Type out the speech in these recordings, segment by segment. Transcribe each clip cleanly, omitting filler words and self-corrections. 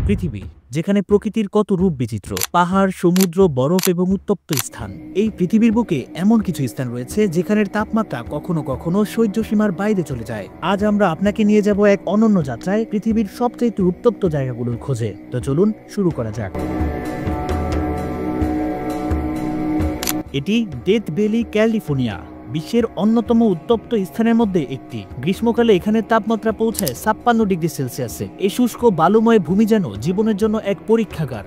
পৃথিবী, যেখানে প্রকৃতির কত রূপ বিচিত্র, পাহাড়, সমুদ্র, বরফ এবং উত্তপ্ত স্থান। এই পৃথিবীর বুকে এমন কিছু স্থান রয়েছে যেখানের তাপমাত্রা কখনো কখনো সহ্য সীমার বাইরে চলে যায়। আজ আমরা আপনাকে নিয়ে যাব এক অনন্য যাত্রায় পৃথিবীর সবচেয়ে উত্তপ্ত জায়গাগুলোর খোঁজে। তো চলুন শুরু করা যাক। এটি ডেথ ভ্যালি, ক্যালিফোর্নিয়া, বিশ্বের অন্যতম উত্তপ্ত স্থানের মধ্যে একটি। গ্রীষ্মকালে এখানে তাপমাত্রা পৌঁছায় 56 ডিগ্রি সেলসিয়াসে। এই শুষ্ক বালুময় ভূমি যেন জীবনের জন্য এক পরীক্ষাগার।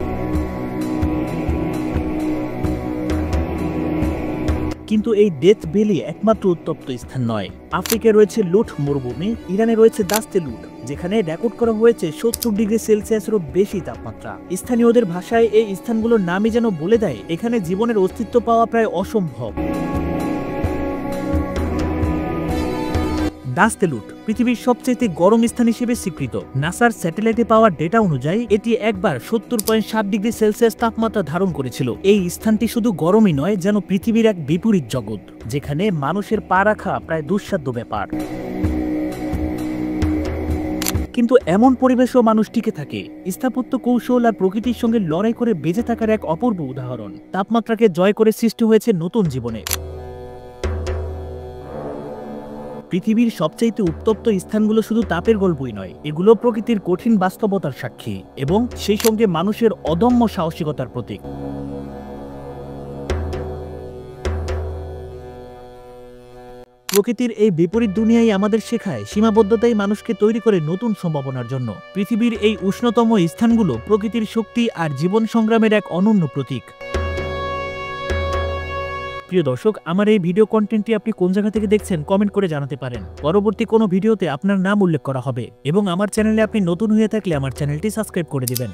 কিন্তু এই ডেথ ভ্যালি একমাত্র উত্তপ্ত স্থান নয়। আফ্রিকায় রয়েছে লুট মরুভূমি, ইরানে রয়েছে দাস্তে লুট, যেখানে রেকর্ড করা হয়েছে 70 ডিগ্রি সেলসিয়াসেরও বেশি তাপমাত্রা। স্থানীয়দের ভাষায় এই স্থানগুলোর নামই যেন বলে দেয় এখানে জীবনের অস্তিত্ব পাওয়া প্রায় অসম্ভব। দাস্তে লুট পৃথিবীর সবচেয়ে গরম স্থান হিসেবে স্বীকৃত। নাসার স্যাটেলাইটে পাওয়া ডেটা অনুযায়ী এটি একবার 70.7 ডিগ্রি সেলসিয়াস তাপমাত্রা ধারণ করেছিল। এই স্থানটি শুধু গরমই নয়, যেন পৃথিবীর এক বিপরীত জগৎ, যেখানে মানুষের পা রাখা প্রায় দুঃসাধ্য ব্যাপার। কিন্তু এমন পরিবেশেও মানুষ টিকে থাকে। স্থাপত্য কৌশল আর প্রকৃতির সঙ্গে লড়াই করে বেঁচে থাকার এক অপূর্ব উদাহরণ। তাপমাত্রাকে জয় করে সৃষ্টি হয়েছে নতুন জীবনে। পৃথিবীর সবচাইতে উত্তপ্ত স্থানগুলো শুধু তাপের গল্পই নয়, এগুলো প্রকৃতির কঠিন বাস্তবতার সাক্ষী এবং সেই সঙ্গে মানুষের অদম্য সাহসিকতার প্রতীক। প্রকৃতির এই বিপরীত দুনিয়ায় আমাদের শেখায় সীমাবদ্ধতাই মানুষকে তৈরি করে নতুন সম্ভাবনার জন্য। পৃথিবীর এই উষ্ণতম স্থানগুলো প্রকৃতির শক্তি আর জীবন সংগ্রামের এক অনন্য প্রতীক। প্রিয় দর্শক, আমার এই ভিডিও কন্টেন্টটি আপনি কোন জায়গা থেকে দেখছেন কমেন্ট করে জানাতে পারেন। পরবর্তী কোনো ভিডিওতে আপনার নাম উল্লেখ করা হবে এবং আমার চ্যানেলে আপনি নতুন হয়ে থাকলে আমার চ্যানেলটি সাবস্ক্রাইব করে দিবেন।